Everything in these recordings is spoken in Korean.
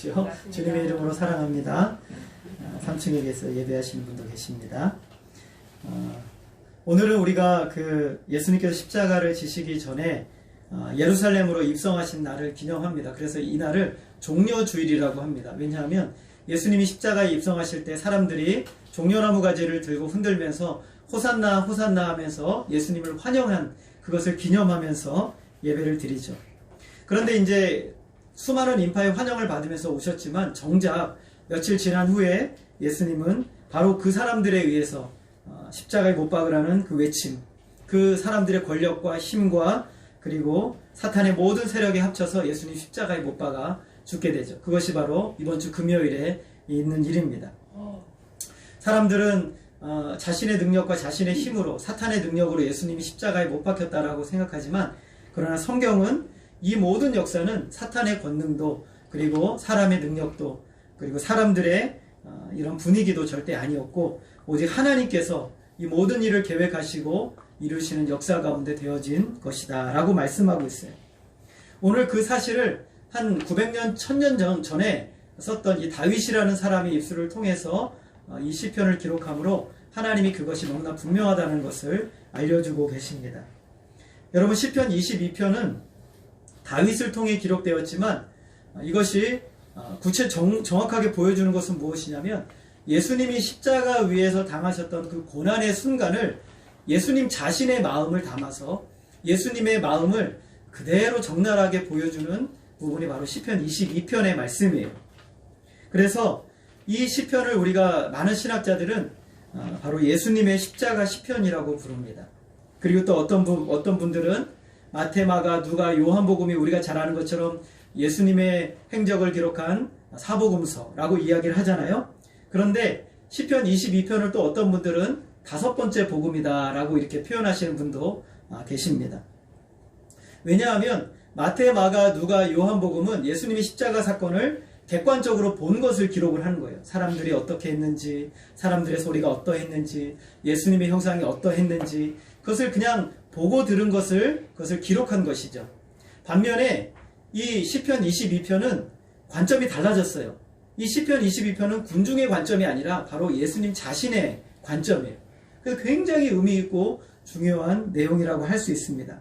오십시오. 주님의 이름으로 사랑합니다. 3층에 계서 예배하시는 분도 계십니다. 오늘은 우리가 예수님께서 십자가를 지시기 전에 예루살렘으로 입성하신 날을 기념합니다. 그래서 이 날을 종려주일이라고 합니다. 왜냐하면 예수님이 십자가에 입성하실 때 사람들이 종려나무 가지를 들고 흔들면서 호산나 호산나 하면서 예수님을 환영한 그것을 기념하면서 예배를 드리죠. 그런데 이제 수많은 인파의 환영을 받으면서 오셨지만 정작 며칠 지난 후에 예수님은 바로 그 사람들에 의해서 십자가에 못 박으라는 그 외침, 그 사람들의 권력과 힘과 그리고 사탄의 모든 세력이 합쳐서 예수님 십자가에 못 박아 죽게 되죠. 그것이 바로 이번 주 금요일에 있는 일입니다. 사람들은 자신의 능력과 자신의 힘으로 사탄의 능력으로 예수님이 십자가에 못 박혔다라고 생각하지만 그러나 성경은 이 모든 역사는 사탄의 권능도 그리고 사람의 능력도 그리고 사람들의 이런 분위기도 절대 아니었고 오직 하나님께서 이 모든 일을 계획하시고 이루시는 역사 가운데 되어진 것이다 라고 말씀하고 있어요. 오늘 그 사실을 한 900년, 1000년 전에 썼던 이 다윗이라는 사람의 입술을 통해서 이 시편을 기록하므로 하나님이 그것이 너무나 분명하다는 것을 알려주고 계십니다. 여러분 시편 22편은 다윗을 통해 기록되었지만 이것이 정확하게 보여주는 것은 무엇이냐면 예수님이 십자가 위에서 당하셨던 그 고난의 순간을 예수님 자신의 마음을 담아서 예수님의 마음을 그대로 적나라하게 보여주는 부분이 바로 시편 22편의 말씀이에요. 그래서 이 시편을 우리가 많은 신학자들은 바로 예수님의 십자가 시편이라고 부릅니다. 그리고 또 어떤 분들은 마태, 마가, 누가, 요한복음이 우리가 잘 아는 것처럼 예수님의 행적을 기록한 사복음서라고 이야기를 하잖아요. 그런데 시편 22편을 또 어떤 분들은 5번째 복음이다 라고 이렇게 표현하시는 분도 계십니다. 왜냐하면 마태, 마가, 누가, 요한복음은 예수님의 십자가 사건을 객관적으로 본 것을 기록을 하는 거예요. 사람들이 어떻게 했는지, 사람들의 소리가 어떠했는지, 예수님의 형상이 어떠했는지 그것을 그냥 보고 들은 그것을 기록한 것이죠. 반면에 이 시편 22편은 관점이 달라졌어요. 이 시편 22편은 군중의 관점이 아니라 바로 예수님 자신의 관점이에요. 그래서 굉장히 의미 있고 중요한 내용이라고 할 수 있습니다.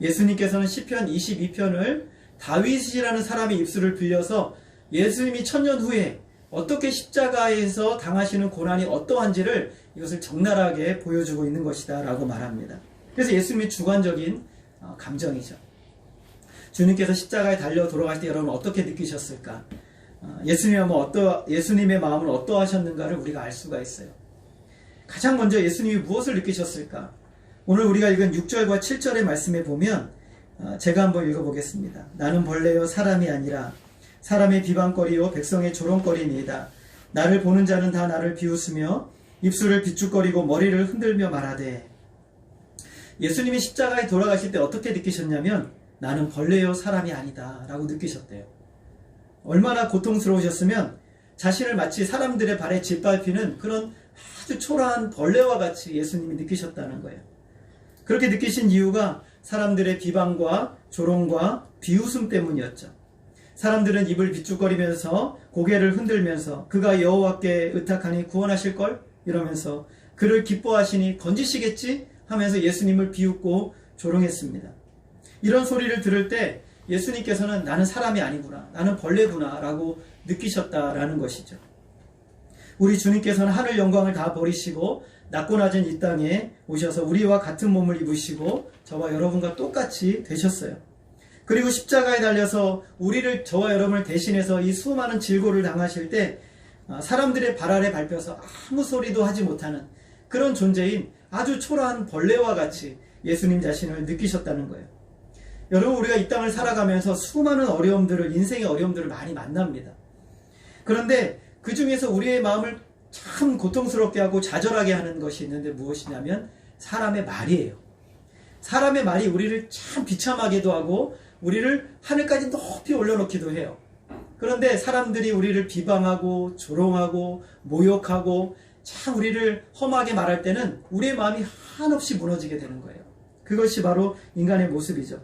예수님께서는 시편 22편을 다윗이라는 사람의 입술을 빌려서 예수님이 1000년 후에 어떻게 십자가에서 당하시는 고난이 어떠한지를 이것을 적나라하게 보여주고 있는 것이다 라고 말합니다. 그래서 예수님의 주관적인 감정이죠. 주님께서 십자가에 달려 돌아가실 때 여러분 어떻게 느끼셨을까? 예수님의 마음을 어떠하셨는가를 우리가 알 수가 있어요. 가장 먼저 예수님이 무엇을 느끼셨을까? 오늘 우리가 읽은 6절과 7절의 말씀에 보면 제가 한번 읽어보겠습니다. 나는 벌레요 사람이 아니라 사람의 비방거리요 백성의 조롱거리니이다. 나를 보는 자는 다 나를 비웃으며 입술을 비축거리고 머리를 흔들며 말하되. 예수님이 십자가에 돌아가실 때 어떻게 느끼셨냐면 나는 벌레요 사람이 아니다 라고 느끼셨대요. 얼마나 고통스러우셨으면 자신을 마치 사람들의 발에 짓밟히는 그런 아주 초라한 벌레와 같이 예수님이 느끼셨다는 거예요. 그렇게 느끼신 이유가 사람들의 비방과 조롱과 비웃음 때문이었죠. 사람들은 입을 비축거리면서 고개를 흔들면서 그가 여호와께 의탁하니 구원하실걸? 이러면서 그를 기뻐하시니 건지시겠지? 하면서 예수님을 비웃고 조롱했습니다. 이런 소리를 들을 때 예수님께서는 나는 사람이 아니구나, 나는 벌레구나 라고 느끼셨다라는 것이죠. 우리 주님께서는 하늘 영광을 다 버리시고 낮고 낮은 이 땅에 오셔서 우리와 같은 몸을 입으시고 저와 여러분과 똑같이 되셨어요. 그리고 십자가에 달려서 저와 여러분을 대신해서 이 수많은 질고를 당하실 때 사람들의 발 아래 밟혀서 아무 소리도 하지 못하는 그런 존재인 아주 초라한 벌레와 같이 예수님 자신을 느끼셨다는 거예요. 여러분 우리가 이 땅을 살아가면서 수많은 인생의 어려움들을 많이 만납니다. 그런데 그 중에서 우리의 마음을 참 고통스럽게 하고 좌절하게 하는 것이 있는데 무엇이냐면 사람의 말이에요. 사람의 말이 우리를 참 비참하게도 하고 우리를 하늘까지 높이 올려놓기도 해요. 그런데 사람들이 우리를 비방하고 조롱하고 모욕하고 참 우리를 험하게 말할 때는 우리의 마음이 한없이 무너지게 되는 거예요. 그것이 바로 인간의 모습이죠.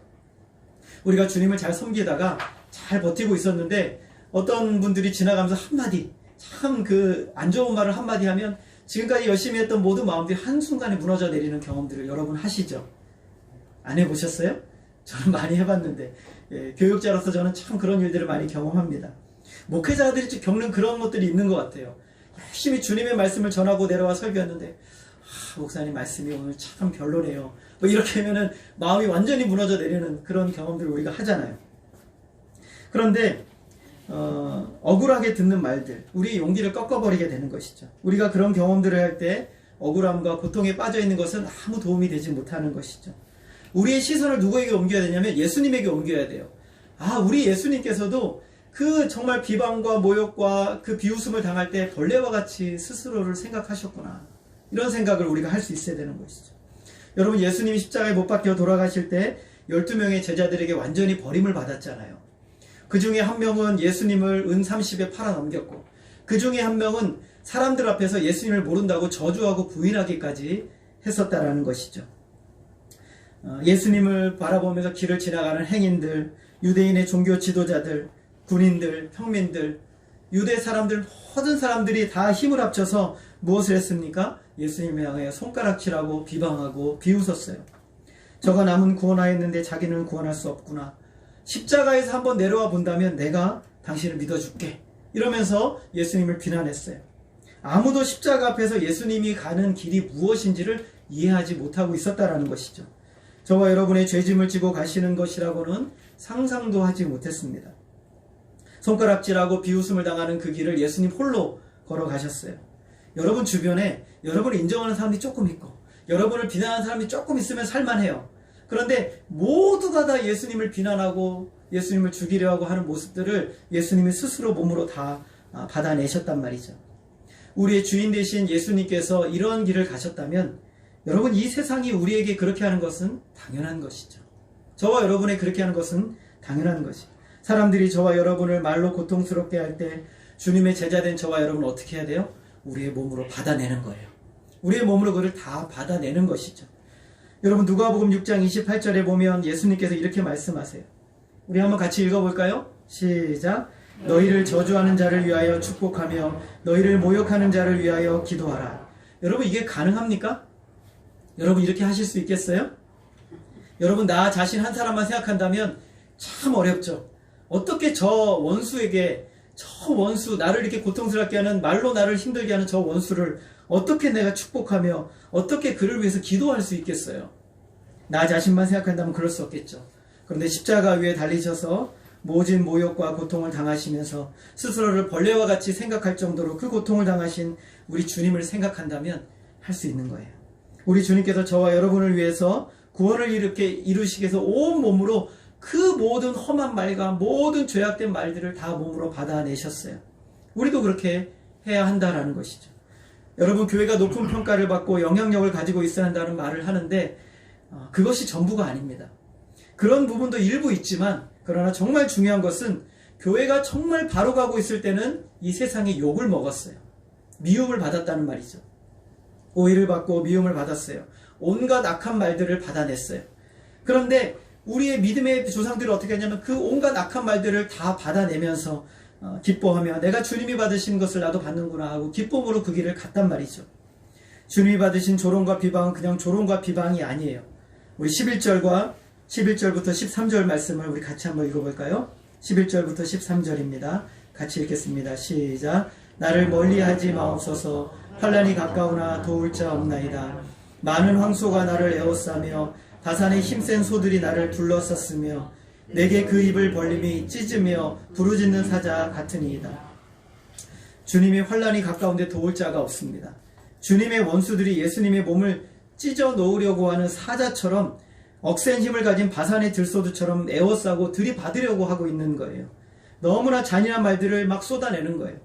우리가 주님을 잘 섬기다가 잘 버티고 있었는데 어떤 분들이 지나가면서 한마디, 참 그 안 좋은 말을 한마디 하면 지금까지 열심히 했던 모든 마음들이 한순간에 무너져 내리는 경험들을 여러분 하시죠? 안 해보셨어요? 저는 많이 해봤는데, 교육자로서 저는 참 그런 일들을 많이 경험합니다. 목회자들이 겪는 그런 것들이 있는 것 같아요. 열심히 주님의 말씀을 전하고 내려와 설교했는데, 목사님 말씀이 오늘 참 별로네요. 뭐 이렇게 하면은 마음이 완전히 무너져 내리는 그런 경험들을 우리가 하잖아요. 그런데 억울하게 듣는 말들, 우리의 용기를 꺾어버리게 되는 것이죠. 우리가 그런 경험들을 할 때 억울함과 고통에 빠져 있는 것은 아무 도움이 되지 못하는 것이죠. 우리의 시선을 누구에게 옮겨야 되냐면 예수님에게 옮겨야 돼요. 우리 예수님께서도 그 정말 비방과 모욕과 그 비웃음을 당할 때 벌레와 같이 스스로를 생각하셨구나. 이런 생각을 우리가 할 수 있어야 되는 것이죠. 여러분, 예수님이 십자가에 못 박혀 돌아가실 때 12명의 제자들에게 완전히 버림을 받았잖아요. 그 중에 한 명은 예수님을 은 30에 팔아넘겼고, 그 중에 한 명은 사람들 앞에서 예수님을 모른다고 저주하고 부인하기까지 했었다라는 것이죠. 예수님을 바라보면서 길을 지나가는 행인들, 유대인의 종교 지도자들, 군인들, 평민들, 유대 사람들, 모든 사람들이 다 힘을 합쳐서 무엇을 했습니까? 예수님을 향해 손가락질하고 비방하고 비웃었어요. 저가 남은 구원하였는데 자기는 구원할 수 없구나. 십자가에서 한번 내려와 본다면 내가 당신을 믿어줄게. 이러면서 예수님을 비난했어요. 아무도 십자가 앞에서 예수님이 가는 길이 무엇인지를 이해하지 못하고 있었다라는 것이죠. 저와 여러분의 죄짐을 지고 가시는 것이라고는 상상도 하지 못했습니다. 손가락질하고 비웃음을 당하는 그 길을 예수님 홀로 걸어가셨어요. 여러분 주변에 여러분을 인정하는 사람이 조금 있고 여러분을 비난하는 사람이 조금 있으면 살만해요. 그런데 모두가 다 예수님을 비난하고 예수님을 죽이려 하고 하는 모습들을 예수님이 스스로 몸으로 다 받아내셨단 말이죠. 우리의 주인 되신 예수님께서 이런 길을 가셨다면 여러분, 이 세상이 우리에게 그렇게 하는 것은 당연한 것이죠. 저와 여러분의 그렇게 하는 것은 당연한 것이죠. 사람들이 저와 여러분을 말로 고통스럽게 할 때 주님의 제자된 저와 여러분은 어떻게 해야 돼요? 우리의 몸으로 받아내는 거예요. 우리의 몸으로 그를 다 받아내는 것이죠. 여러분, 누가복음 6장 28절에 보면 예수님께서 이렇게 말씀하세요. 우리 한번 같이 읽어볼까요? 시작. 너희를 저주하는 자를 위하여 축복하며 너희를 모욕하는 자를 위하여 기도하라. 여러분, 이게 가능합니까? 여러분, 이렇게 하실 수 있겠어요? 여러분, 나 자신 한 사람만 생각한다면 참 어렵죠. 어떻게 저 원수에게, 저 원수, 나를 이렇게 고통스럽게 하는, 말로 나를 힘들게 하는 저 원수를 어떻게 내가 축복하며 어떻게 그를 위해서 기도할 수 있겠어요? 나 자신만 생각한다면 그럴 수 없겠죠. 그런데 십자가 위에 달리셔서 모진 모욕과 고통을 당하시면서 스스로를 벌레와 같이 생각할 정도로 그 고통을 당하신 우리 주님을 생각한다면 할 수 있는 거예요. 우리 주님께서 저와 여러분을 위해서 구원을 이루시기 위해서 온 몸으로 그 모든 험한 말과 모든 죄악된 말들을 다 몸으로 받아내셨어요. 우리도 그렇게 해야 한다라는 것이죠. 여러분, 교회가 높은 평가를 받고 영향력을 가지고 있어야 한다는 말을 하는데 그것이 전부가 아닙니다. 그런 부분도 일부 있지만, 그러나 정말 중요한 것은 교회가 정말 바로 가고 있을 때는 이 세상에 욕을 먹었어요. 미움을 받았다는 말이죠. 오해를 받고 미움을 받았어요. 온갖 악한 말들을 받아냈어요. 그런데 우리의 믿음의 조상들이 어떻게 하냐면 그 온갖 악한 말들을 다 받아내면서 기뻐하며 내가 주님이 받으신 것을 나도 받는구나 하고 기쁨으로 그 길을 갔단 말이죠. 주님이 받으신 조롱과 비방은 그냥 조롱과 비방이 아니에요. 우리 11절부터 13절 말씀을 우리 같이 한번 읽어볼까요? 11절부터 13절입니다. 같이 읽겠습니다. 시작. 나를 멀리하지 마옵소서. 환난이 가까우나 도울 자 없나이다. 많은 황소가 나를 에워싸며 다산의 힘센 소들이 나를 둘러쌌으며 내게 그 입을 벌림이 찢으며 부르짖는 사자 같으니이다. 주님의 환난이 가까운데 도울 자가 없습니다. 주님의 원수들이 예수님의 몸을 찢어 놓으려고 하는 사자처럼 억센 힘을 가진 바산의 들소두처럼 에워싸고 들이받으려고 하고 있는 거예요. 너무나 잔인한 말들을 막 쏟아내는 거예요.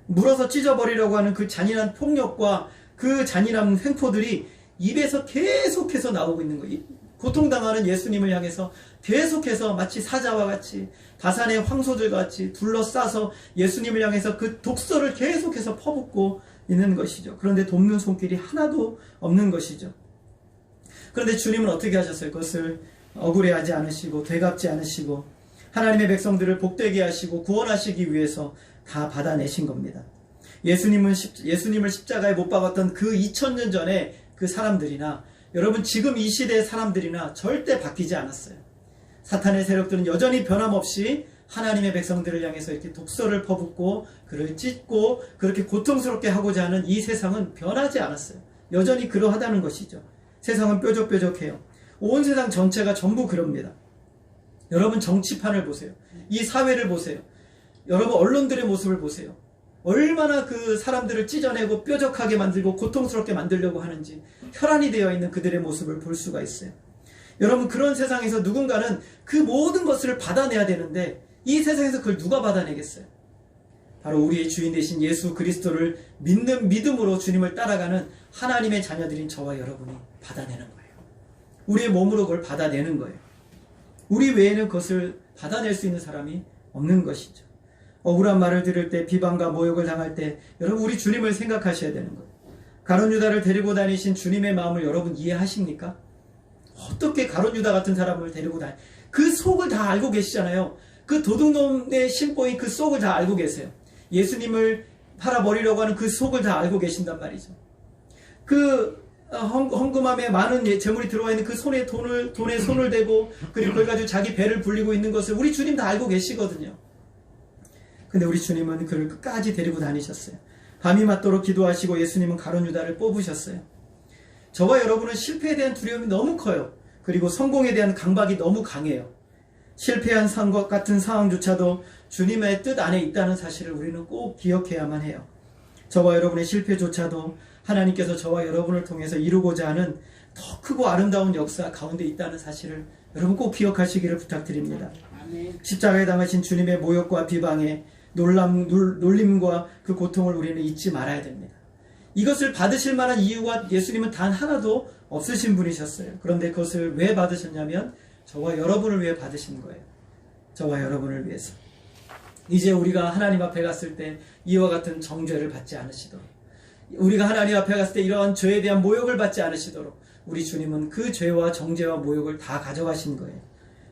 물어서 찢어버리려고 하는 그 잔인한 폭력과 그 잔인한 횡포들이 입에서 계속해서 나오고 있는 거예요. 고통당하는 예수님을 향해서 계속해서 마치 사자와 같이 다산의 황소들과 같이 둘러싸서 예수님을 향해서 그 독서를 계속해서 퍼붓고 있는 것이죠. 그런데 돕는 손길이 하나도 없는 것이죠. 그런데 주님은 어떻게 하셨어요? 그것을 억울해하지 않으시고 되갚지 않으시고 하나님의 백성들을 복되게 하시고 구원하시기 위해서 다 받아내신 겁니다. 예수님을 십자가에 못 박았던 그 2000년 전에 그 사람들이나 여러분 지금 이 시대의 사람들이나 절대 바뀌지 않았어요. 사탄의 세력들은 여전히 변함없이 하나님의 백성들을 향해서 이렇게 독서를 퍼붓고 그를 찢고 그렇게 고통스럽게 하고자 하는 이 세상은 변하지 않았어요. 여전히 그러하다는 것이죠. 세상은 뾰족뾰족해요. 온 세상 전체가 전부 그럽니다. 여러분 정치판을 보세요. 이 사회를 보세요. 여러분 언론들의 모습을 보세요. 얼마나 그 사람들을 찢어내고 뾰족하게 만들고 고통스럽게 만들려고 하는지 혈안이 되어 있는 그들의 모습을 볼 수가 있어요. 여러분 그런 세상에서 누군가는 그 모든 것을 받아내야 되는데 이 세상에서 그걸 누가 받아내겠어요? 바로 우리의 주인 되신 예수 그리스도를 믿는 믿음으로 주님을 따라가는 하나님의 자녀들인 저와 여러분이 받아내는 거예요. 우리의 몸으로 그걸 받아내는 거예요. 우리 외에는 그것을 받아낼 수 있는 사람이 없는 것이죠. 억울한 말을 들을 때, 비방과 모욕을 당할 때 여러분 우리 주님을 생각하셔야 되는 거예요. 가룟 유다를 데리고 다니신 주님의 마음을 여러분 이해하십니까? 어떻게 가룟 유다 같은 사람을 데리고 그 속을 다 알고 계시잖아요. 그 도둑놈의 심보인 그 속을 다 알고 계세요. 예수님을 팔아버리려고 하는 그 속을 다 알고 계신단 말이죠. 그 헌금함에 많은 재물이 들어와 있는 그 돈에 손을 대고 그리고 그걸 가지고 자기 배를 불리고 있는 것을 우리 주님 다 알고 계시거든요. 근데 우리 주님은 그를 끝까지 데리고 다니셨어요. 밤이 맞도록 기도하시고 예수님은 가룟 유다를 뽑으셨어요. 저와 여러분은 실패에 대한 두려움이 너무 커요. 그리고 성공에 대한 강박이 너무 강해요. 실패한 것 같은 상황조차도 주님의 뜻 안에 있다는 사실을 우리는 꼭 기억해야만 해요. 저와 여러분의 실패조차도 하나님께서 저와 여러분을 통해서 이루고자 하는 더 크고 아름다운 역사 가운데 있다는 사실을 여러분 꼭 기억하시기를 부탁드립니다. 십자가에 당하신 주님의 모욕과 비방에 놀림과 그 고통을 우리는 잊지 말아야 됩니다. 이것을 받으실 만한 이유가 예수님은 단 하나도 없으신 분이셨어요. 그런데 그것을 왜 받으셨냐면 저와 여러분을 위해 받으신 거예요. 저와 여러분을 위해서. 이제 우리가 하나님 앞에 갔을 때 이와 같은 정죄를 받지 않으시도록, 우리가 하나님 앞에 갔을 때 이러한 죄에 대한 모욕을 받지 않으시도록 우리 주님은 그 죄와 정죄와 모욕을 다 가져가신 거예요.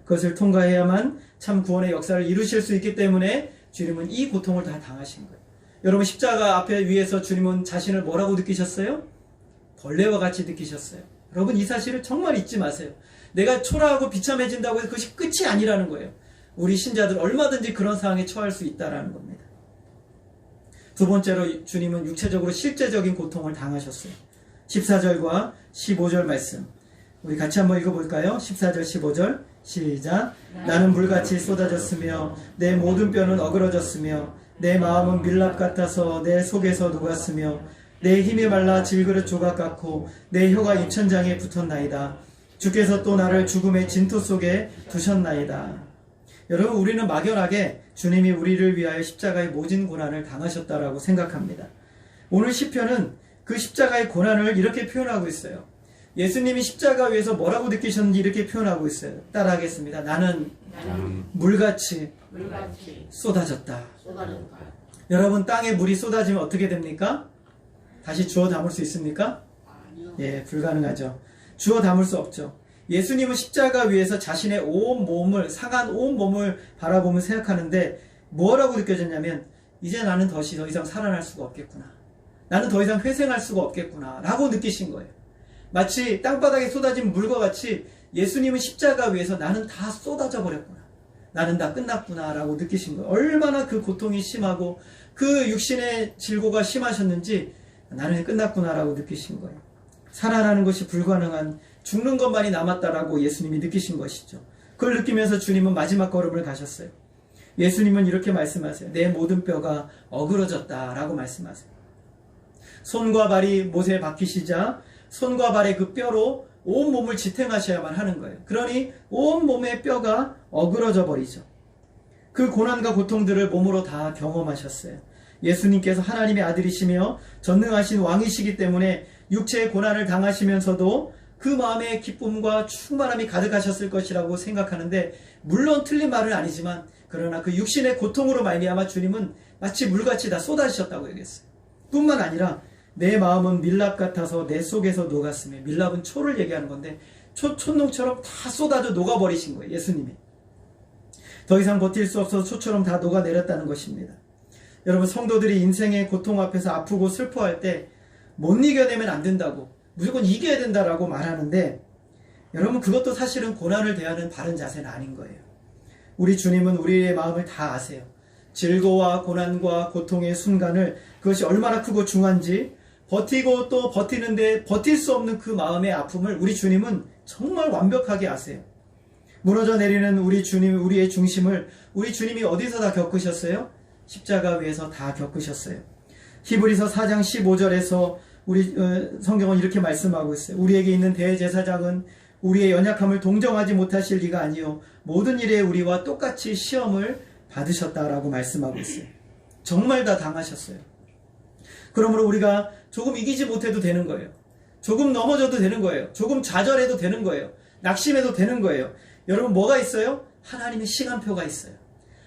그것을 통과해야만 참 구원의 역사를 이루실 수 있기 때문에 주님은 이 고통을 다 당하신 거예요. 여러분 십자가 앞에 위에서 주님은 자신을 뭐라고 느끼셨어요? 벌레와 같이 느끼셨어요. 여러분 이 사실을 정말 잊지 마세요. 내가 초라하고 비참해진다고 해서 그것이 끝이 아니라는 거예요. 우리 신자들 얼마든지 그런 상황에 처할 수 있다는 겁니다. 두 번째로 주님은 육체적으로 실제적인 고통을 당하셨어요. 14절과 15절 말씀 우리 같이 한번 읽어볼까요? 14절 15절 시작. 나는 물같이 쏟아졌으며 내 모든 뼈는 어그러졌으며 내 마음은 밀랍 같아서 내 속에서 녹았으며 내 힘이 말라 질그릇 조각 같고 내 혀가 입천장에 붙었나이다. 주께서 또 나를 죽음의 진토 속에 두셨나이다. 여러분 우리는 막연하게 주님이 우리를 위하여 십자가의 모진 고난을 당하셨다라고 생각합니다. 오늘 시편은 그 십자가의 고난을 이렇게 표현하고 있어요. 예수님이 십자가 위에서 뭐라고 느끼셨는지 이렇게 표현하고 있어요. 따라하겠습니다. 나는 물같이 쏟아졌다. 여러분 땅에 물이 쏟아지면 어떻게 됩니까? 다시 주워 담을 수 있습니까? 예, 불가능하죠. 주워 담을 수 없죠. 예수님은 십자가 위에서 자신의 온 몸을, 상한 온 몸을 바라보며 생각하는데 뭐라고 느껴졌냐면 이제 나는 더 이상 살아날 수가 없겠구나. 나는 더 이상 회생할 수가 없겠구나 라고 느끼신 거예요. 마치 땅바닥에 쏟아진 물과 같이 예수님은 십자가 위에서 나는 다 쏟아져 버렸구나. 나는 다 끝났구나 라고 느끼신 거예요. 얼마나 그 고통이 심하고 그 육신의 질고가 심하셨는지 나는 끝났구나 라고 느끼신 거예요. 살아나는 것이 불가능한 죽는 것만이 남았다라고 예수님이 느끼신 것이죠. 그걸 느끼면서 주님은 마지막 걸음을 가셨어요. 예수님은 이렇게 말씀하세요. 내 모든 뼈가 어그러졌다라고 말씀하세요. 손과 발이 못에 박히시자 손과 발의 그 뼈로 온 몸을 지탱하셔야만 하는 거예요. 그러니 온 몸의 뼈가 어그러져 버리죠. 그 고난과 고통들을 몸으로 다 경험하셨어요. 예수님께서 하나님의 아들이시며 전능하신 왕이시기 때문에 육체의 고난을 당하시면서도 그 마음에 기쁨과 충만함이 가득하셨을 것이라고 생각하는데 물론 틀린 말은 아니지만 그러나 그 육신의 고통으로 말미암아 주님은 마치 물같이 다 쏟아지셨다고 얘기했어요. 뿐만 아니라 내 마음은 밀랍 같아서 내 속에서 녹았으며 밀랍은 초를 얘기하는 건데 촛농처럼 다 쏟아져 녹아버리신 거예요. 예수님이. 더 이상 버틸 수 없어서 소처럼 다 녹아내렸다는 것입니다. 여러분, 성도들이 인생의 고통 앞에서 아프고 슬퍼할 때 못 이겨내면 안 된다고, 무조건 이겨야 된다라고 말하는데, 여러분, 그것도 사실은 고난을 대하는 바른 자세는 아닌 거예요. 우리 주님은 우리의 마음을 다 아세요. 질고와 고난과 고통의 순간을, 그것이 얼마나 크고 중한지, 버티고 또 버티는데 버틸 수 없는 그 마음의 아픔을 우리 주님은 정말 완벽하게 아세요. 무너져 내리는 우리 주님, 우리의 중심을 우리 주님이 어디서 다 겪으셨어요? 십자가 위에서 다 겪으셨어요. 히브리서 4장 15절에서 우리 성경은 이렇게 말씀하고 있어요. 우리에게 있는 대제사장은 우리의 연약함을 동정하지 못하실 리가 아니요 모든 일에 우리와 똑같이 시험을 받으셨다라고 말씀하고 있어요. 정말 다 당하셨어요. 그러므로 우리가 조금 이기지 못해도 되는 거예요. 조금 넘어져도 되는 거예요. 조금 좌절해도 되는 거예요. 낙심해도 되는 거예요. 여러분, 뭐가 있어요? 하나님의 시간표가 있어요.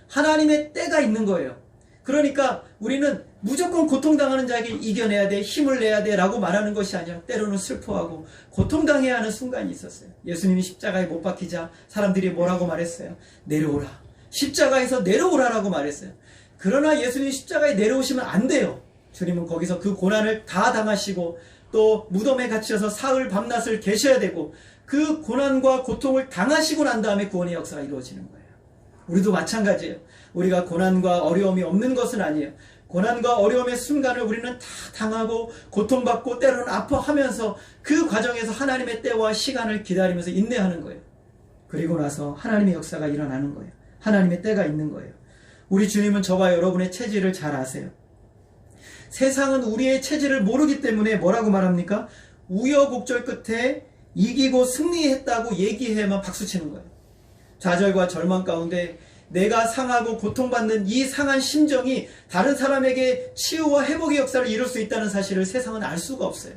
하나님의 때가 있는 거예요. 그러니까 우리는 무조건 고통당하는 자에게 이겨내야 돼, 힘을 내야 돼 라고 말하는 것이 아니라 때로는 슬퍼하고 고통당해야 하는 순간이 있었어요. 예수님이 십자가에 못 박히자 사람들이 뭐라고 말했어요? 내려오라. 십자가에서 내려오라라고 말했어요. 그러나 예수님이 십자가에 내려오시면 안 돼요. 주님은 거기서 그 고난을 다 당하시고 또 무덤에 갇혀서 사흘 밤낮을 계셔야 되고 그 고난과 고통을 당하시고 난 다음에 구원의 역사가 이루어지는 거예요. 우리도 마찬가지예요. 우리가 고난과 어려움이 없는 것은 아니에요. 고난과 어려움의 순간을 우리는 다 당하고 고통받고 때로는 아파하면서 그 과정에서 하나님의 때와 시간을 기다리면서 인내하는 거예요. 그리고 나서 하나님의 역사가 일어나는 거예요. 하나님의 때가 있는 거예요. 우리 주님은 저와 여러분의 체질을 잘 아세요. 세상은 우리의 체질을 모르기 때문에 뭐라고 말합니까? 우여곡절 끝에 이기고 승리했다고 얘기해야만 박수치는 거예요. 좌절과 절망 가운데 내가 상하고 고통받는 이 상한 심정이 다른 사람에게 치유와 회복의 역사를 이룰 수 있다는 사실을 세상은 알 수가 없어요.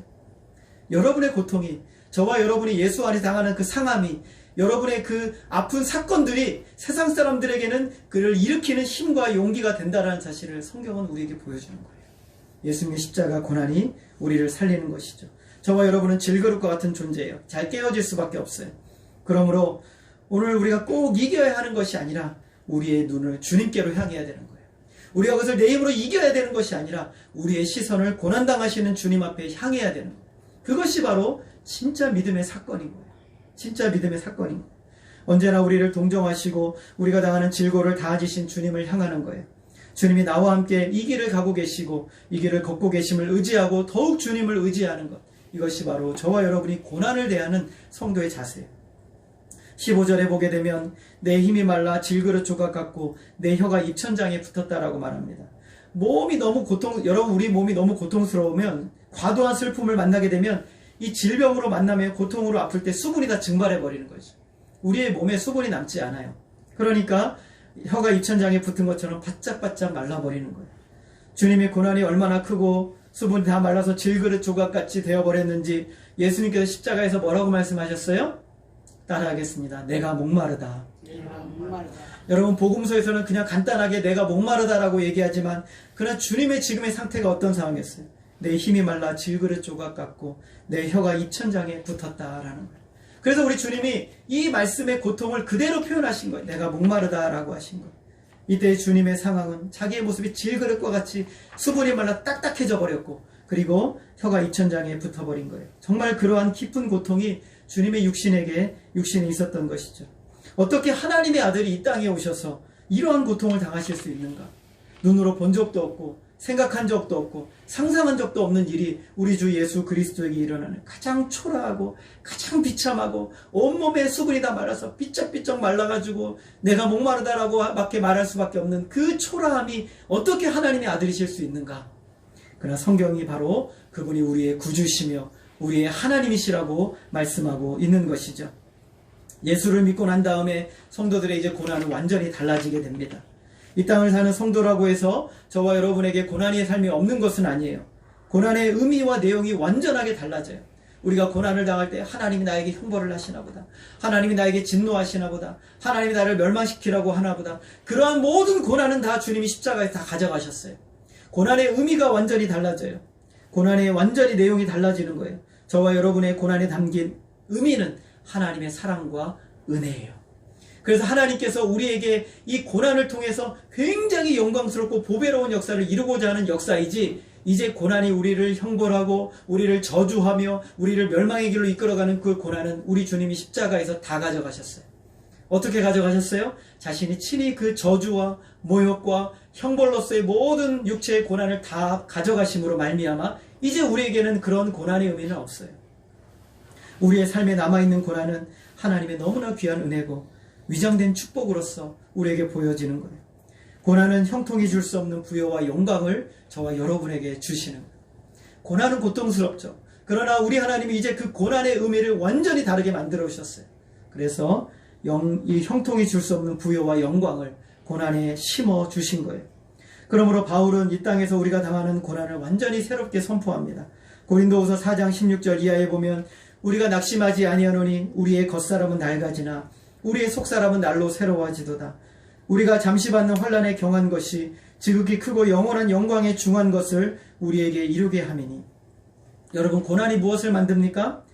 여러분의 고통이, 저와 여러분이 예수 안에 당하는 그 상함이, 여러분의 그 아픈 사건들이 세상 사람들에게는 그를 일으키는 힘과 용기가 된다는 사실을 성경은 우리에게 보여주는 거예요. 예수님의 십자가 고난이 우리를 살리는 것이죠. 저와 여러분은 질그릇과 같은 존재예요. 잘 깨어질 수밖에 없어요. 그러므로 오늘 우리가 꼭 이겨야 하는 것이 아니라 우리의 눈을 주님께로 향해야 되는 거예요. 우리가 그것을 내 힘으로 이겨야 되는 것이 아니라 우리의 시선을 고난당하시는 주님 앞에 향해야 되는 거예요. 그것이 바로 진짜 믿음의 사건인 거예요. 진짜 믿음의 사건인 거예요. 언제나 우리를 동정하시고 우리가 당하는 질고를 다지신 주님을 향하는 거예요. 주님이 나와 함께 이 길을 가고 계시고 이 길을 걷고 계심을 의지하고 더욱 주님을 의지하는 것, 이것이 바로 저와 여러분이 고난을 대하는 성도의 자세예요. 15절에 보게 되면 내 힘이 말라 질그릇 조각 같고 내 혀가 입천장에 붙었다라고 말합니다. 여러분, 우리 몸이 너무 고통스러우면, 과도한 슬픔을 만나게 되면 이 질병으로 만나면 고통으로 아플 때 수분이 다 증발해 버리는 거죠. 우리의 몸에 수분이 남지 않아요. 그러니까 혀가 입천장에 붙은 것처럼 바짝바짝 말라버리는 거예요. 주님의 고난이 얼마나 크고 수분이 다 말라서 질그릇 조각같이 되어버렸는지 예수님께서 십자가에서 뭐라고 말씀하셨어요? 따라하겠습니다. 내가 목마르다. 여러분, 복음서에서는 그냥 간단하게 내가 목마르다라고 얘기하지만 그러나 주님의 지금의 상태가 어떤 상황이었어요? 내 힘이 말라 질그릇 조각 같고 내 혀가 입천장에 붙었다라는 거예요. 그래서 우리 주님이 이 말씀의 고통을 그대로 표현하신 거예요. 내가 목마르다라고 하신 거예요. 이때 주님의 상황은 자기의 모습이 질그릇과 같이 수분이 말라 딱딱해져 버렸고 그리고 혀가 입천장에 붙어버린 거예요. 정말 그러한 깊은 고통이 주님의 육신에 있었던 것이죠. 어떻게 하나님의 아들이 이 땅에 오셔서 이러한 고통을 당하실 수 있는가? 눈으로 본 적도 없고 생각한 적도 없고 상상한 적도 없는 일이 우리 주 예수 그리스도에게 일어나는 가장 초라하고 가장 비참하고 온몸에 수분이 다 말라서 삐쩍삐쩍 말라가지고 내가 목마르다라고 밖에 말할 수밖에 없는 그 초라함이 어떻게 하나님의 아들이실 수 있는가? 그러나 성경이 바로 그분이 우리의 구주시며 우리의 하나님이시라고 말씀하고 있는 것이죠. 예수를 믿고 난 다음에 성도들의 이제 고난은 완전히 달라지게 됩니다. 이 땅을 사는 성도라고 해서 저와 여러분에게 고난의 삶이 없는 것은 아니에요. 고난의 의미와 내용이 완전하게 달라져요. 우리가 고난을 당할 때 하나님이 나에게 형벌을 하시나 보다. 하나님이 나에게 진노하시나 보다. 하나님이 나를 멸망시키라고 하나 보다. 그러한 모든 고난은 다 주님이 십자가에 다 가져가셨어요. 고난의 의미가 완전히 달라져요. 고난의 완전히 내용이 달라지는 거예요. 저와 여러분의 고난에 담긴 의미는 하나님의 사랑과 은혜예요. 그래서 하나님께서 우리에게 이 고난을 통해서 굉장히 영광스럽고 보배로운 역사를 이루고자 하는 역사이지, 이제 고난이 우리를 형벌하고 우리를 저주하며 우리를 멸망의 길로 이끌어가는 그 고난은 우리 주님이 십자가에서 다 가져가셨어요. 어떻게 가져가셨어요? 자신이 친히 그 저주와 모욕과 형벌로서의 모든 육체의 고난을 다 가져가심으로 말미암아 이제 우리에게는 그런 고난의 의미는 없어요. 우리의 삶에 남아있는 고난은 하나님의 너무나 귀한 은혜고 위장된 축복으로서 우리에게 보여지는 거예요. 고난은 형통이 줄 수 없는 부여와 영광을 저와 여러분에게 주시는 거예요. 고난은 고통스럽죠. 그러나 우리 하나님이 이제 그 고난의 의미를 완전히 다르게 만들어 오셨어요. 그래서 이 형통이 줄 수 없는 부여와 영광을 고난에 심어 주신 거예요. 그러므로 바울은 이 땅에서 우리가 당하는 고난을 완전히 새롭게 선포합니다. 고린도후서 4장 16절 이하에 보면 우리가 낙심하지 아니하노니 우리의 겉사람은 낡아지나 우리의 속사람은 날로 새로워지도다. 우리가 잠시 받는 환난에 경한 것이 지극히 크고 영원한 영광에 중한 것을 우리에게 이루게 함이니. 여러분, 고난이 무엇을 만듭니까?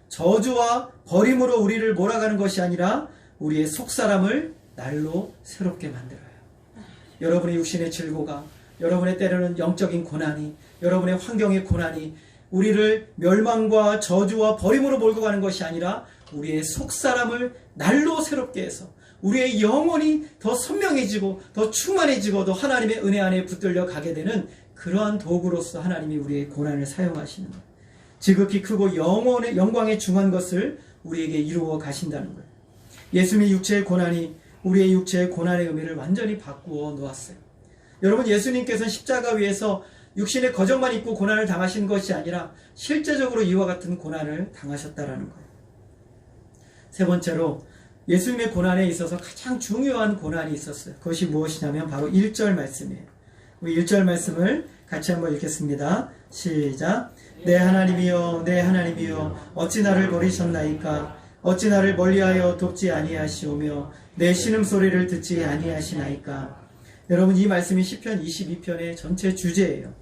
저주와 버림으로 우리를 몰아가는 것이 아니라 우리의 속사람을 날로 새롭게 만들어요. 여러분의 육신의 질고가, 여러분의 때로는 영적인 고난이, 여러분의 환경의 고난이 우리를 멸망과 저주와 버림으로 몰고 가는 것이 아니라 우리의 속사람을 날로 새롭게 해서 우리의 영혼이 더 선명해지고 더 충만해지고 더 하나님의 은혜 안에 붙들려 가게 되는 그러한 도구로서 하나님이 우리의 고난을 사용하시는 거예요. 지극히 크고 영광에 중한 것을 우리에게 이루어 가신다는 거예요. 예수님의 육체의 고난이 우리의 육체의 고난의 의미를 완전히 바꾸어 놓았어요. 여러분, 예수님께서는 십자가 위에서 육신의 거적만 입고 고난을 당하신 것이 아니라 실제적으로 이와 같은 고난을 당하셨다라는 거예요. 세 번째로 예수님의 고난에 있어서 가장 중요한 고난이 있었어요. 그것이 무엇이냐면 바로 1절 말씀이에요. 우리 1절 말씀을 같이 한번 읽겠습니다. 시작. 내 하나님이여, 내 하나님이여, 어찌 나를 버리셨나이까? 어찌 나를 멀리하여 돕지 아니하시오며 내 신음소리를 듣지 아니하시나이까? 여러분, 이 말씀이 시편 22편의 전체 주제예요.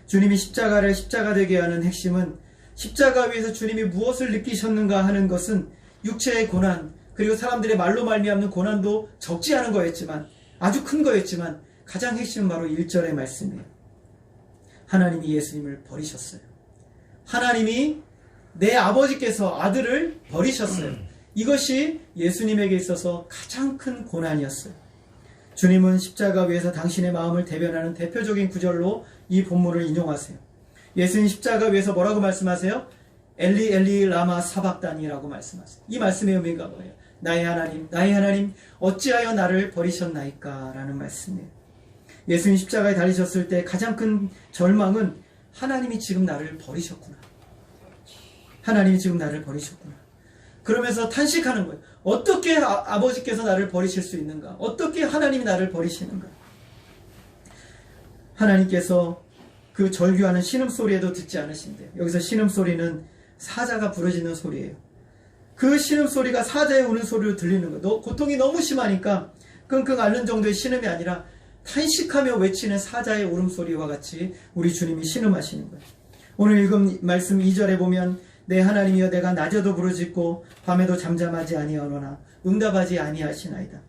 주님이 십자가 되게 하는 핵심은 십자가 위에서 주님이 무엇을 느끼셨는가 하는 것은 육체의 고난, 그리고 사람들의 말로 말미암는 고난도 적지 않은 거였지만, 아주 큰 거였지만 가장 핵심은 바로 1절의 말씀이에요. 하나님이 예수님을 버리셨어요. 하나님이 내 아버지께서 아들을 버리셨어요. 이것이 예수님에게 있어서 가장 큰 고난이었어요. 주님은 십자가 위에서 당신의 마음을 대변하는 대표적인 구절로 이 본문을 인용하세요. 예수님 십자가 위에서 뭐라고 말씀하세요? 엘리 엘리 라마 사박다니라고 말씀하세요. 이 말씀의 의미가 뭐예요? 나의 하나님, 나의 하나님, 어찌하여 나를 버리셨나이까? 라는 말씀이에요. 예수님 십자가에 달리셨을 때 가장 큰 절망은 하나님이 지금 나를 버리셨구나. 하나님이 지금 나를 버리셨구나. 그러면서 탄식하는 거예요. 어떻게 아버지께서 나를 버리실 수 있는가? 어떻게 하나님이 나를 버리시는가? 하나님께서 그 절규하는 신음소리에도 듣지 않으신대요. 여기서 신음소리는 사자가 부르짖는 소리예요. 그 신음소리가 사자의 우는 소리로 들리는 거예요. 고통이 너무 심하니까 끙끙 앓는 정도의 신음이 아니라 탄식하며 외치는 사자의 울음소리와 같이 우리 주님이 신음하시는 거예요. 오늘 읽은 말씀 2절에 보면 내 하나님이여, 내가 낮에도 부르짖고 밤에도 잠잠하지 아니하노나 응답하지 아니하시나이다.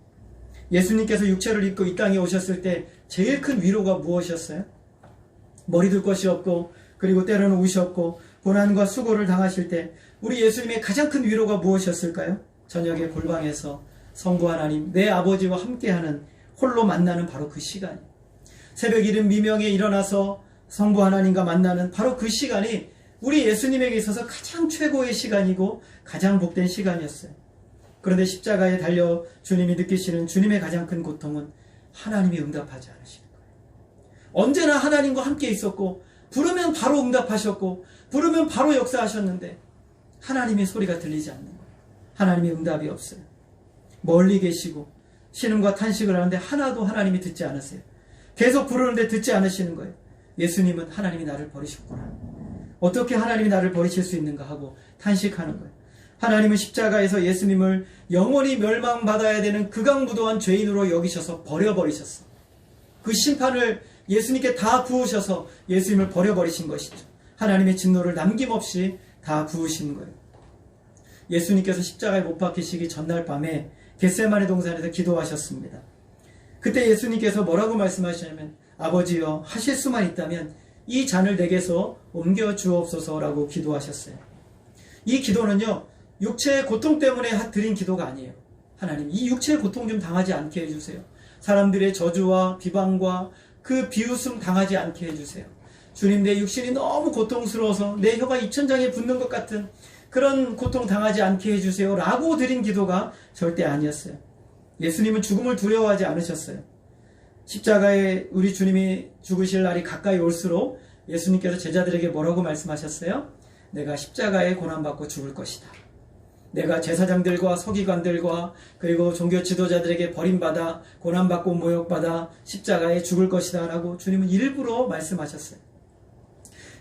예수님께서 육체를 입고 이 땅에 오셨을 때 제일 큰 위로가 무엇이었어요? 머리 둘 것이 없고, 그리고 때로는 우셨고 고난과 수고를 당하실 때 우리 예수님의 가장 큰 위로가 무엇이었을까요? 저녁에 골방에서 성부 하나님, 내 아버지와 함께하는, 홀로 만나는 바로 그 시간, 새벽 이른 미명에 일어나서 성부 하나님과 만나는 바로 그 시간이 우리 예수님에게 있어서 가장 최고의 시간이고 가장 복된 시간이었어요. 그런데 십자가에 달려 주님이 느끼시는 주님의 가장 큰 고통은 하나님이 응답하지 않으시는 거예요. 언제나 하나님과 함께 있었고 부르면 바로 응답하셨고 부르면 바로 역사하셨는데 하나님의 소리가 들리지 않는 거예요. 하나님의 응답이 없어요. 멀리 계시고 신음과 탄식을 하는데 하나도 하나님이 듣지 않으세요. 계속 부르는데 듣지 않으시는 거예요. 예수님은 하나님이 나를 버리셨구나. 어떻게 하나님이 나를 버리실 수 있는가 하고 탄식하는 거예요. 하나님은 십자가에서 예수님을 영원히 멸망받아야 되는 극악무도한 죄인으로 여기셔서 버려버리셨어. 그 심판을 예수님께 다 부으셔서 예수님을 버려버리신 것이죠. 하나님의 진노를 남김없이 다 부으신 거예요. 예수님께서 십자가에 못 박히시기 전날 밤에 겟세마네 동산에서 기도하셨습니다. 그때 예수님께서 뭐라고 말씀하시냐면 아버지여 하실 수만 있다면 이 잔을 내게서 옮겨 주옵소서라고 기도하셨어요. 이 기도는요, 육체의 고통 때문에 드린 기도가 아니에요. 하나님, 이 육체의 고통 좀 당하지 않게 해주세요. 사람들의 저주와 비방과 그 비웃음 당하지 않게 해주세요. 주님, 내 육신이 너무 고통스러워서 내 혀가 입천장에 붙는 것 같은 그런 고통 당하지 않게 해주세요 라고 드린 기도가 절대 아니었어요. 예수님은 죽음을 두려워하지 않으셨어요. 십자가에 우리 주님이 죽으실 날이 가까이 올수록 예수님께서 제자들에게 뭐라고 말씀하셨어요? 내가 십자가에 고난받고 죽을 것이다. 내가 제사장들과 서기관들과 그리고 종교 지도자들에게 버림받아 고난받고 모욕받아 십자가에 죽을 것이다 라고 주님은 일부러 말씀하셨어요.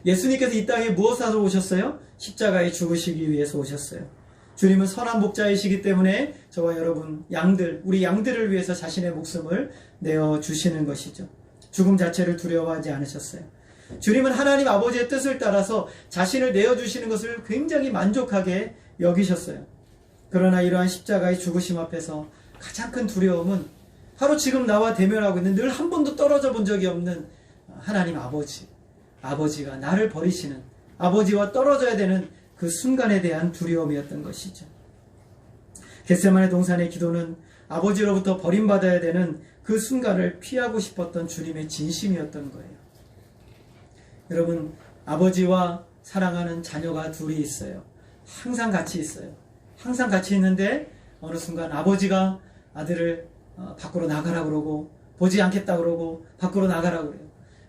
예수님께서 이 땅에 무엇을 하러 오셨어요? 십자가에 죽으시기 위해서 오셨어요. 주님은 선한 목자이시기 때문에 저와 여러분 우리 양들을 위해서 자신의 목숨을 내어주시는 것이죠. 죽음 자체를 두려워하지 않으셨어요. 주님은 하나님 아버지의 뜻을 따라서 자신을 내어주시는 것을 굉장히 만족하게 여기셨어요. 그러나 이러한 십자가의 죽으심 앞에서 가장 큰 두려움은 바로 지금 나와 대면하고 있는 늘 한 번도 떨어져 본 적이 없는 하나님 아버지가 나를 버리시는, 아버지와 떨어져야 되는 그 순간에 대한 두려움이었던 것이죠. 겟세마네 동산의 기도는 아버지로부터 버림받아야 되는 그 순간을 피하고 싶었던 주님의 진심이었던 거예요. 여러분, 아버지와 사랑하는 자녀가 둘이 있어요. 항상 같이 있어요. 항상 같이 있는데 어느 순간 아버지가 아들을 밖으로 나가라 그러고 보지 않겠다 그러고 밖으로 나가라 그래요.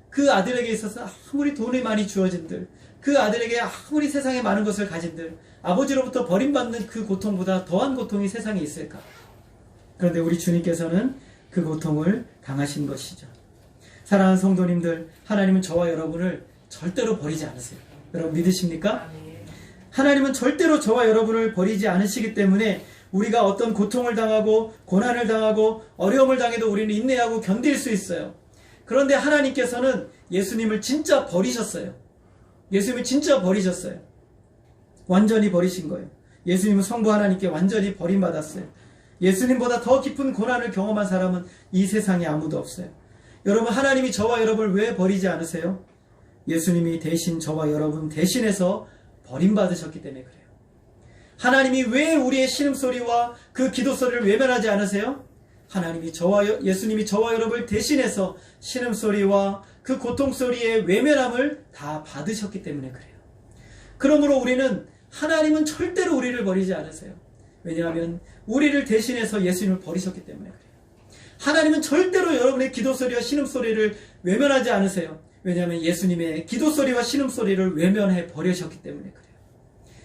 그 아들에게 있어서 아무리 돈이 많이 주어진들, 그 아들에게 아무리 세상에 많은 것을 가진들, 아버지로부터 버림받는 그 고통보다 더한 고통이 세상에 있을까? 그런데 우리 주님께서는 그 고통을 당하신 것이죠. 사랑하는 성도님들, 하나님은 저와 여러분을 절대로 버리지 않으세요. 여러분 믿으십니까? 하나님은 절대로 저와 여러분을 버리지 않으시기 때문에 우리가 어떤 고통을 당하고 고난을 당하고 어려움을 당해도 우리는 인내하고 견딜 수 있어요. 그런데 하나님께서는 예수님을 진짜 버리셨어요. 예수님을 진짜 버리셨어요. 완전히 버리신 거예요. 예수님은 성부 하나님께 완전히 버림받았어요. 예수님보다 더 깊은 고난을 경험한 사람은 이 세상에 아무도 없어요. 여러분, 하나님이 저와 여러분을 왜 버리지 않으세요? 예수님이 대신 저와 여러분 대신해서 버림받으셨기 때문에 그래요. 하나님이 왜 우리의 신음소리와 그 기도소리를 외면하지 않으세요? 예수님이 저와 여러분을 대신해서 신음소리와 그 고통소리의 외면함을 다 받으셨기 때문에 그래요. 그러므로 하나님은 절대로 우리를 버리지 않으세요. 왜냐하면 우리를 대신해서 예수님을 버리셨기 때문에 그래요. 하나님은 절대로 여러분의 기도소리와 신음소리를 외면하지 않으세요. 왜냐하면 예수님의 기도소리와 신음소리를 외면해 버리셨기 때문에 그래요.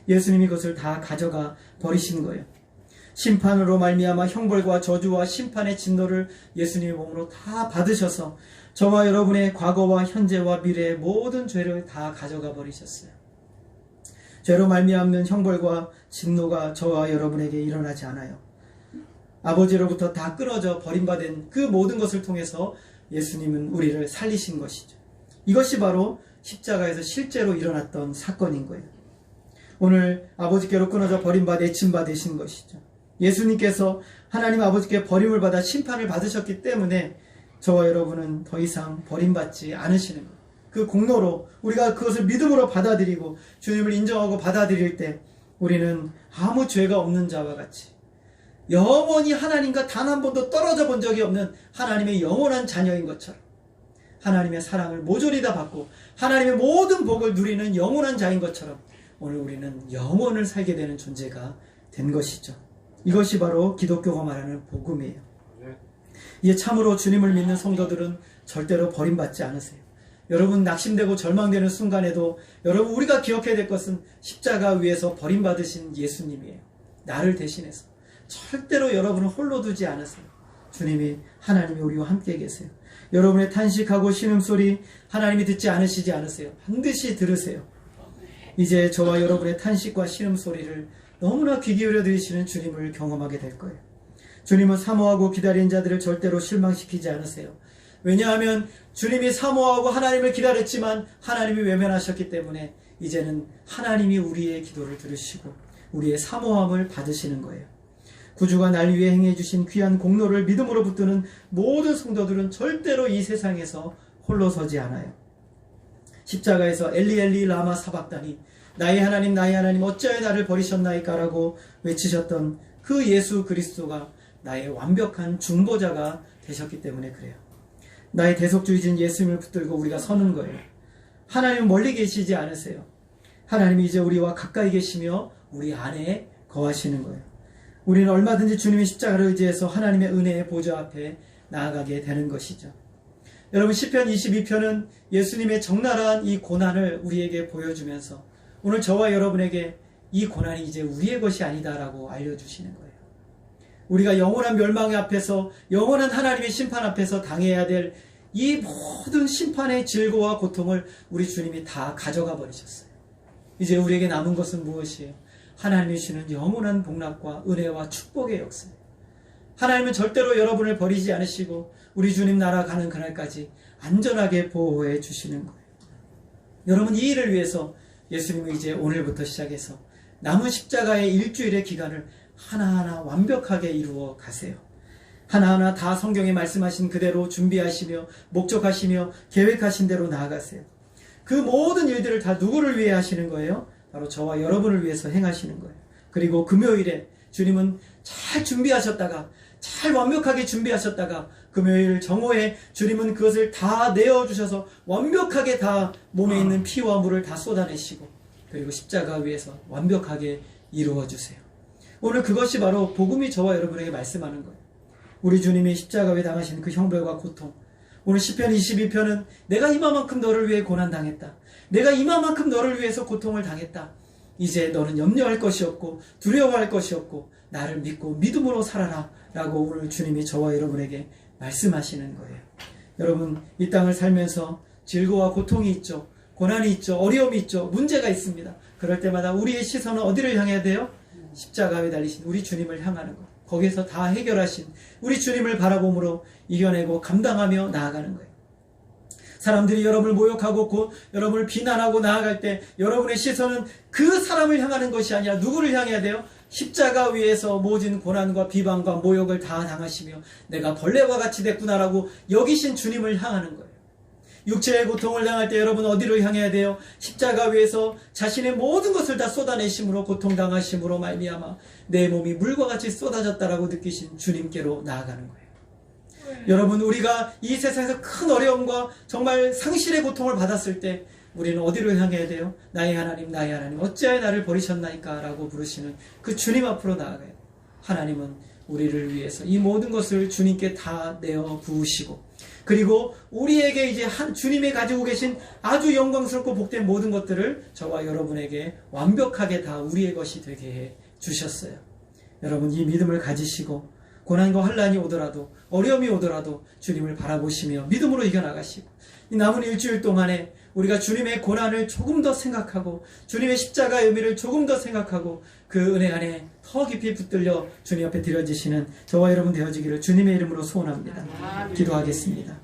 예수님이 그것을 다 가져가 버리신 거예요. 심판으로 말미암아 형벌과 저주와 심판의 진노를 예수님의 몸으로 다 받으셔서 저와 여러분의 과거와 현재와 미래의 모든 죄를 다 가져가 버리셨어요. 죄로 말미암는 형벌과 진노가 저와 여러분에게 일어나지 않아요. 아버지로부터 다 끊어져 버림받은 그 모든 것을 통해서 예수님은 우리를 살리신 것이죠. 이것이 바로 십자가에서 실제로 일어났던 사건인 거예요. 오늘 아버지께로 끊어져 버림받아 애침받으신 것이죠. 예수님께서 하나님 아버지께 버림을 받아 심판을 받으셨기 때문에 저와 여러분은 더 이상 버림받지 않으시는 거예요. 그 공로로 우리가 그것을 믿음으로 받아들이고 주님을 인정하고 받아들일 때 우리는 아무 죄가 없는 자와 같이 영원히 하나님과 단 한 번도 떨어져 본 적이 없는 하나님의 영원한 자녀인 것처럼 하나님의 사랑을 모조리 다 받고 하나님의 모든 복을 누리는 영원한 자인 것처럼 오늘 우리는 영원을 살게 되는 존재가 된 것이죠. 이것이 바로 기독교가 말하는 복음이에요. 이제 참으로 주님을 믿는 성도들은 절대로 버림받지 않으세요. 여러분 낙심되고 절망되는 순간에도 여러분 우리가 기억해야 될 것은 십자가 위에서 버림받으신 예수님이에요. 나를 대신해서 절대로 여러분을 홀로 두지 않으세요. 주님이 하나님이 우리와 함께 계세요. 여러분의 탄식하고 신음소리 하나님이 듣지 않으시지 않으세요. 반드시 들으세요. 이제 저와 여러분의 탄식과 신음소리를 너무나 귀 기울여 들으시는 주님을 경험하게 될 거예요. 주님은 사모하고 기다린 자들을 절대로 실망시키지 않으세요. 왜냐하면 주님이 사모하고 하나님을 기다렸지만 하나님이 외면하셨기 때문에 이제는 하나님이 우리의 기도를 들으시고 우리의 사모함을 받으시는 거예요. 구주가 날 위해 행해 주신 귀한 공로를 믿음으로 붙드는 모든 성도들은 절대로 이 세상에서 홀로 서지 않아요. 십자가에서 엘리 엘리 라마 사박다니, 나의 하나님 어찌하여 나를 버리셨나이까 라고 외치셨던 그 예수 그리스도가 나의 완벽한 중보자가 되셨기 때문에 그래요. 나의 대속주의진 예수님을 붙들고 우리가 서는 거예요. 하나님은 멀리 계시지 않으세요. 하나님이 이제 우리와 가까이 계시며 우리 안에 거하시는 거예요. 우리는 얼마든지 주님의 십자가를 의지해서 하나님의 은혜의 보좌 앞에 나아가게 되는 것이죠. 여러분, 시편 22편은 예수님의 적나라한 이 고난을 우리에게 보여주면서 오늘 저와 여러분에게 이 고난이 이제 우리의 것이 아니다라고 알려주시는 거예요. 우리가 영원한 멸망 앞에서, 영원한 하나님의 심판 앞에서 당해야 될 이 모든 심판의 질고와 고통을 우리 주님이 다 가져가 버리셨어요. 이제 우리에게 남은 것은 무엇이에요? 하나님이 주시는 영원한 복락과 은혜와 축복의 역사예요. 하나님은 절대로 여러분을 버리지 않으시고 우리 주님 나라 가는 그날까지 안전하게 보호해 주시는 거예요. 여러분, 이 일을 위해서 예수님은 이제 오늘부터 시작해서 남은 십자가의 일주일의 기간을 하나하나 완벽하게 이루어 가세요. 하나하나 다 성경에 말씀하신 그대로 준비하시며 목적하시며 계획하신 대로 나아가세요. 그 모든 일들을 다 누구를 위해 하시는 거예요? 바로 저와 여러분을 위해서 행하시는 거예요. 그리고 금요일에 주님은 잘 준비하셨다가, 잘 완벽하게 준비하셨다가 금요일 정오에 주님은 그것을 다 내어주셔서 완벽하게 다 몸에 있는 피와 물을 다 쏟아내시고 그리고 십자가 위에서 완벽하게 이루어주세요. 오늘 그것이 바로 복음이 저와 여러분에게 말씀하는 거예요. 우리 주님이 십자가 위에 당하신 그 형벌과 고통. 오늘 시편 22편은 내가 이만큼 너를 위해 고난당했다. 내가 이만큼 너를 위해서 고통을 당했다. 이제 너는 염려할 것이 없고 두려워할 것이 없고 나를 믿고 믿음으로 살아라 라고 오늘 주님이 저와 여러분에게 말씀하시는 거예요. 여러분, 이 땅을 살면서 질고와 고통이 있죠. 고난이 있죠. 어려움이 있죠. 문제가 있습니다. 그럴 때마다 우리의 시선은 어디를 향해야 돼요? 십자가에 달리신 우리 주님을 향하는 것. 거기에서 다 해결하신 우리 주님을 바라봄으로 이겨내고 감당하며 나아가는 거예요. 사람들이 여러분을 모욕하고 여러분을 비난하고 나아갈 때 여러분의 시선은 그 사람을 향하는 것이 아니라 누구를 향해야 돼요? 십자가 위에서 모진 고난과 비방과 모욕을 다 당하시며 내가 벌레와 같이 됐구나라고 여기신 주님을 향하는 거예요. 육체의 고통을 당할 때 여러분 어디를 향해야 돼요? 십자가 위에서 자신의 모든 것을 다 쏟아내심으로 고통당하심으로 말미암아 내 몸이 물과 같이 쏟아졌다라고 느끼신 주님께로 나아가는 거예요. 여러분, 우리가 이 세상에서 큰 어려움과 정말 상실의 고통을 받았을 때 우리는 어디로 향해야 돼요? 나의 하나님 어찌하여 나를 버리셨나이까 라고 부르시는 그 주님 앞으로 나아가야 돼요. 하나님은 우리를 위해서 이 모든 것을 주님께 다 내어 부으시고 그리고 우리에게 이제 주님이 가지고 계신 아주 영광스럽고 복된 모든 것들을 저와 여러분에게 완벽하게 다 우리의 것이 되게 해 주셨어요. 여러분, 이 믿음을 가지시고 고난과 환난이 오더라도 어려움이 오더라도 주님을 바라보시며 믿음으로 이겨나가시고 이 남은 일주일 동안에 우리가 주님의 고난을 조금 더 생각하고 주님의 십자가의 의미를 조금 더 생각하고 그 은혜 안에 더 깊이 붙들려 주님 앞에 드려지시는 저와 여러분 되어지기를 주님의 이름으로 소원합니다. 기도하겠습니다.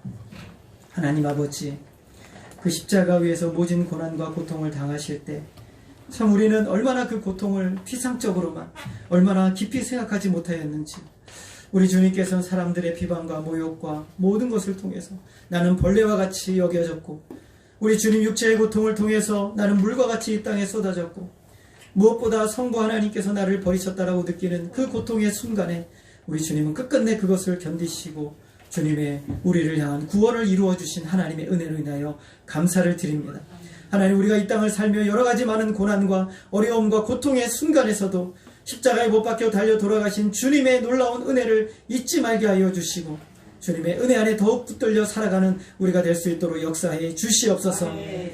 하나님 아버지, 그 십자가 위에서 모진 고난과 고통을 당하실 때 참 우리는 얼마나 그 고통을 피상적으로만 얼마나 깊이 생각하지 못하였는지 우리 주님께서는 사람들의 비방과 모욕과 모든 것을 통해서 나는 벌레와 같이 여겨졌고 우리 주님 육체의 고통을 통해서 나는 물과 같이 이 땅에 쏟아졌고 무엇보다 성부 하나님께서 나를 버리셨다라고 느끼는 그 고통의 순간에 우리 주님은 끝끝내 그것을 견디시고 주님의 우리를 향한 구원을 이루어주신 하나님의 은혜로 인하여 감사를 드립니다. 하나님, 우리가 이 땅을 살며 여러 가지 많은 고난과 어려움과 고통의 순간에서도 십자가에 못 박혀 달려 돌아가신 주님의 놀라운 은혜를 잊지 말게 하여 주시고 주님의 은혜 안에 더욱 붙들려 살아가는 우리가 될 수 있도록 역사해 주시옵소서.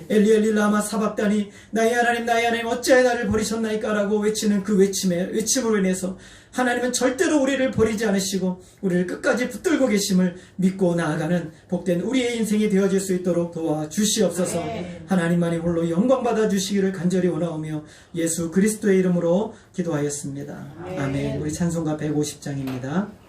엘리 엘리 라마 사박다니, 나의 하나님 어찌하여 나를 버리셨나이까 라고 외치는 그 외침으로 인해서 하나님은 절대로 우리를 버리지 않으시고 우리를 끝까지 붙들고 계심을 믿고 나아가는 복된 우리의 인생이 되어질 수 있도록 도와주시옵소서. 하나님만이 홀로 영광받아 주시기를 간절히 원하오며 예수 그리스도의 이름으로 기도하였습니다. 아멘. 우리 찬송가 150장입니다.